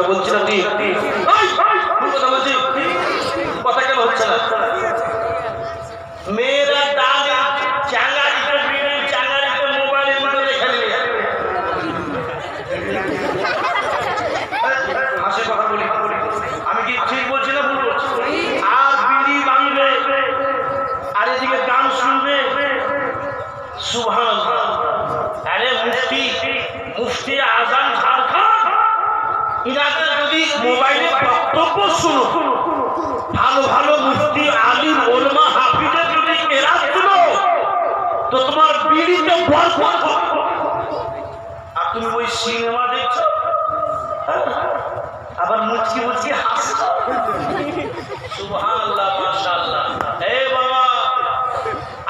বলছি না ঠিক কথা বলছি কথা কেন হচ্ছে না মেয়েরা দাঁড়ে চাঙ্গারিতে বিড়ি চাঙ্গারিতে মোবাইলের মধ্যে রেখে নিয়ে হাসে কথা বলি আমি কি ঠিক বলছি না ভুল বলছি আর বিড়ি বাংবে আর এদিকে গান শুনবে সুবহানাল্লাহ আরে মুফতি আজম ঝাড়খণ্ড ইনাদের যদি মোবাইলে বক্তব্য শুনো ভালো ভালো মুফতি আলিম ওলমা হাফিজের যদি কেরাত শুনো তো তোমার বিড়িতে বরকত আর তুমি ওই সিনেমা দেখছো আবার মুচকি মুচকি হাসছো সুবহানাল্লাহ মাশাআল্লাহ এই বাবা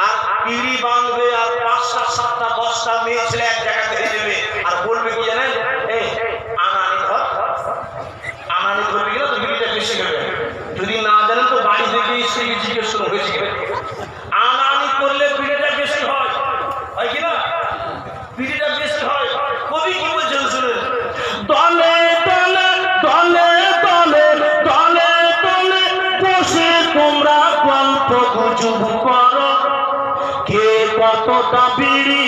আর বিড়ি বাঁধবে আর ৫টা ৭টা ১০টা মেয়ে ছেলে এক জায়গাতে হয়ে যাবে আর বলবে কি জানেন এই আনানি ধরবে কিনা তো বিড়িটা বেশি খাবে যদি না জানেন তো বাড়ি থেকে সেই জিজ্ঞেস হয়েছে আনানি করলে বিড়িটা বেশি হয় কিনা বিড়িটা বেশি হয় কবি কি বলছেন শুনে দলে দলে দলে দলে দলে দলে বসে তোমরা গল্প গুজব করো কে কতটা বিড়ি